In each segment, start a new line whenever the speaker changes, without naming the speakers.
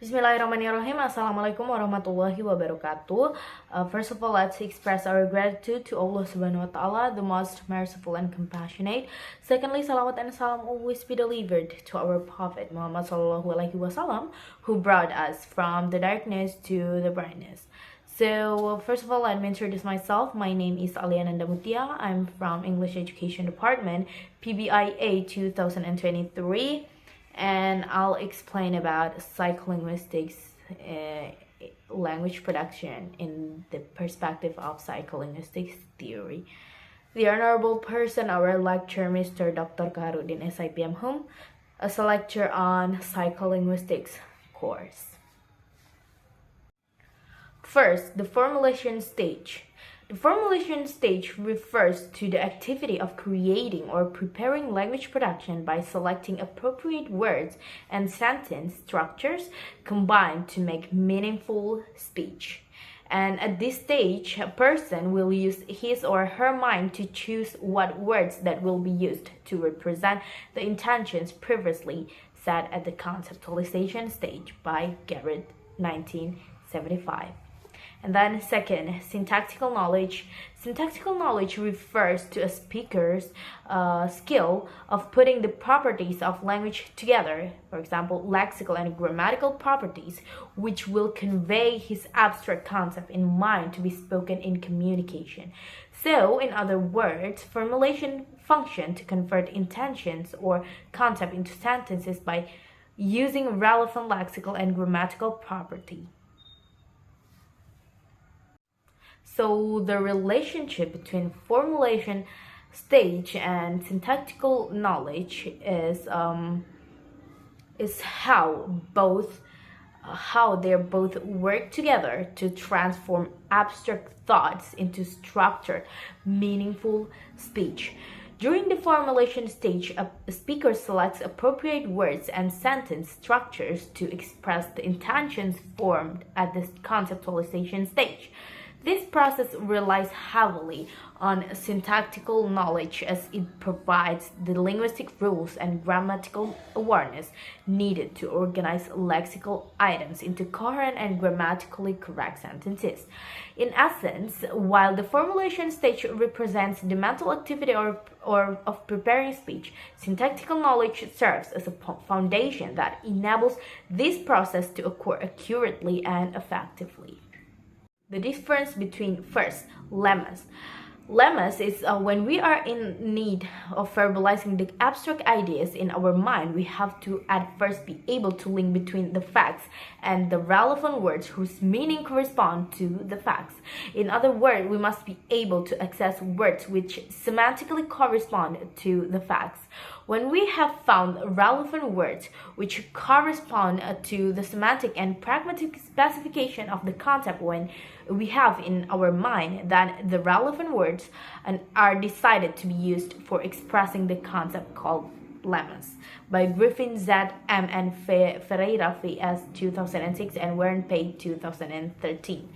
Bismillahirrahmanirrahim. Assalamualaikum warahmatullahi wabarakatuh. First of all, let's express our gratitude to Allah Subhanahu wa Ta'ala, the most merciful and compassionate. Secondly, salawat and salam always be delivered to our Prophet Muhammad Sallallahu Alaihi Wasallam, who brought us from the darkness to the brightness. So, first of all, let me introduce myself. My name is Alya Nanda Muthia. I'm from English Education Department, PBIA 2023. And I'll explain about psycholinguistics, language production in the perspective of psycholinguistics theory. The honorable person, our lecturer, Mr. Dr. Kaharuddin, S.IP. M.Hum, as a lecture on psycholinguistics course. First, the formulation stage. The formulation stage refers to the activity of creating or preparing language production by selecting appropriate words and sentence structures combined to make meaningful speech. And at this stage, a person will use his or her mind to choose what words that will be used to represent the intentions previously set at the conceptualization stage by Garrett, 1975. And then second, syntactical knowledge. Syntactical knowledge refers to a speaker's skill of putting the properties of language together, for example, lexical and grammatical properties, which will convey his abstract concept in mind to be spoken in communication. So, in other words, formulation function to convert intentions or concept into sentences by using relevant lexical and grammatical property. So the relationship between formulation stage and syntactical knowledge is how they both work together to transform abstract thoughts into structured, meaningful speech. During the formulation stage, a speaker selects appropriate words and sentence structures to express the intentions formed at the conceptualization stage. This process relies heavily on syntactical knowledge as it provides the linguistic rules and grammatical awareness needed to organize lexical items into coherent and grammatically correct sentences. In essence, while the formulation stage represents the mental activity or of preparing speech, syntactical knowledge serves as a foundation that enables this process to occur accurately and effectively. The difference between first, lemmas. Lemmas is when we are in need of verbalizing the abstract ideas in our mind, we have to at first be able to link between the facts and the relevant words whose meaning correspond to the facts. In other words, we must be able to access words which semantically correspond to the facts. When we have found relevant words which correspond to the semantic and pragmatic specification of the concept when we have in our mind, then the relevant words are decided to be used for expressing the concept called lemmas by Griffin Z. M. and Ferreira V.S. 2006 and Warren Page 2013.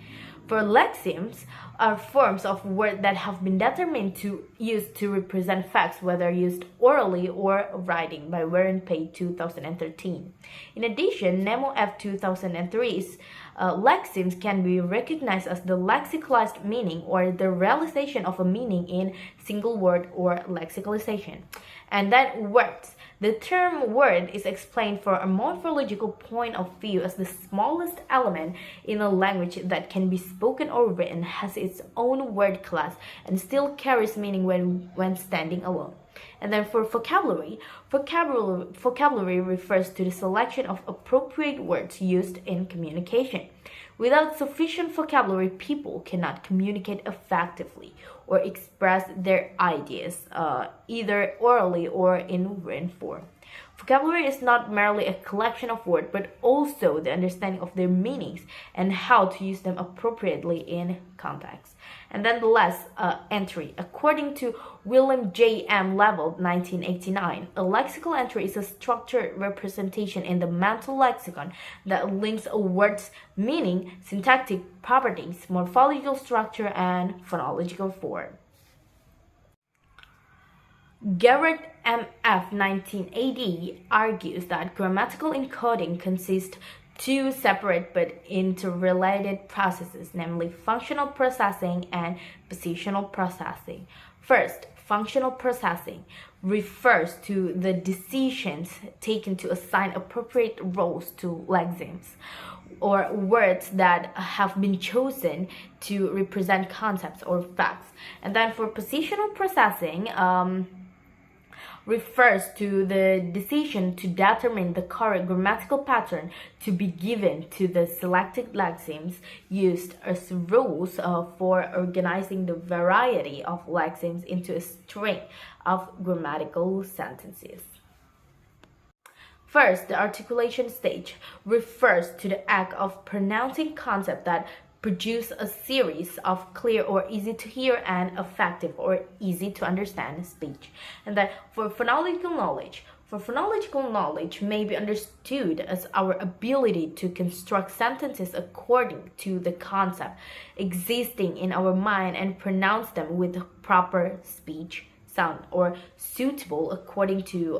For lexemes are forms of words that have been determined to use to represent facts, whether used orally or writing by Warren Page 2013. In addition, Nemo F. 2003's lexemes can be recognized as the lexicalized meaning or the realization of a meaning in single word or lexicalization. And then words. The term word is explained from a morphological point of view as the smallest element in a language that can be spoken or written, has its own word class, and still carries meaning when standing alone. And then for vocabulary refers to the selection of appropriate words used in communication. Without sufficient vocabulary, people cannot communicate effectively or express their ideas either orally or in written form. Vocabulary is not merely a collection of words, but also the understanding of their meanings and how to use them appropriately in context. And then the last entry. According to William J. M. Level, 1989, a lexical entry is a structured representation in the mental lexicon that links a word's meaning, syntactic properties, morphological structure, and phonological form. Garrett M.F. 1980 argues that grammatical encoding consists two separate but interrelated processes, namely functional processing and positional processing. First, functional processing refers to the decisions taken to assign appropriate roles to lexemes, or words that have been chosen to represent concepts or facts. And then for positional processing, refers to the decision to determine the correct grammatical pattern to be given to the selected lexemes used as rules for organizing the variety of lexemes into a string of grammatical sentences. First, the articulation stage refers to the act of pronouncing concepts that produce a series of clear or easy to hear and effective or easy to understand speech. And then for phonological knowledge may be understood as our ability to construct sentences according to the concept existing in our mind and pronounce them with proper speech sound or suitable according to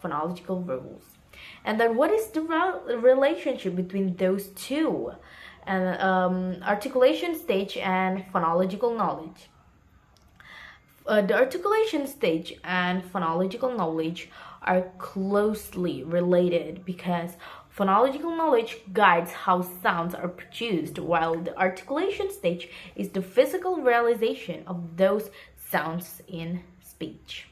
phonological rules. And then what is the relationship between those two? And articulation stage and phonological knowledge. The articulation stage and phonological knowledge are closely related because phonological knowledge guides how sounds are produced, while the articulation stage is the physical realization of those sounds in speech.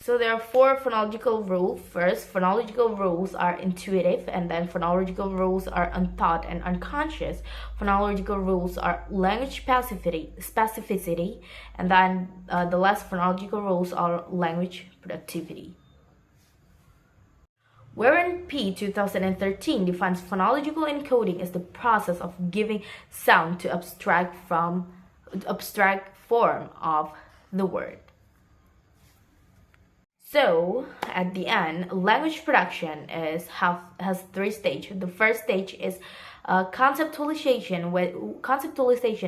So there are four phonological rules. First, phonological rules are intuitive, and then phonological rules are unthought and unconscious. Phonological rules are language specificity, and then the last phonological rules are language productivity. Wherein P 2013 defines phonological encoding as the process of giving sound to abstract form of the word. So, at the end, language production has three stages. The first stage is conceptualization,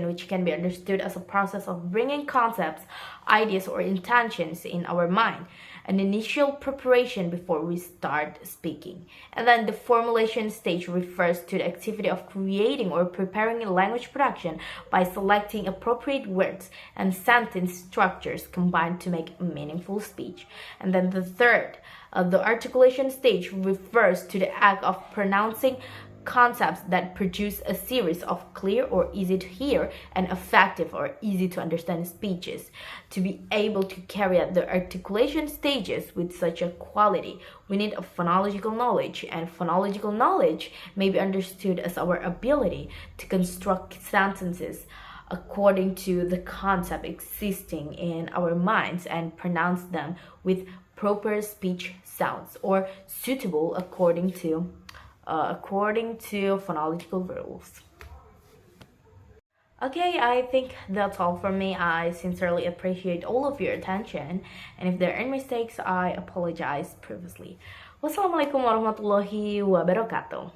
which can be understood as a process of bringing concepts, ideas, or intentions in our mind, an initial preparation before we start speaking. And then the formulation stage refers to the activity of creating or preparing a language production by selecting appropriate words and sentence structures combined to make a meaningful speech. And then the third, the articulation stage refers to the act of pronouncing concepts that produce a series of clear or easy to hear and effective or easy to understand speeches. To be able to carry out the articulation stages with such a quality, we need a phonological knowledge, and phonological knowledge may be understood as our ability to construct sentences according to the concept existing in our minds and pronounce them with proper speech sounds or suitable according to phonological rules. Okay, I think that's all from me. I sincerely appreciate all of your attention, and if there are any mistakes, I apologize previously. Wassalamualaikum warahmatullahi wabarakatuh.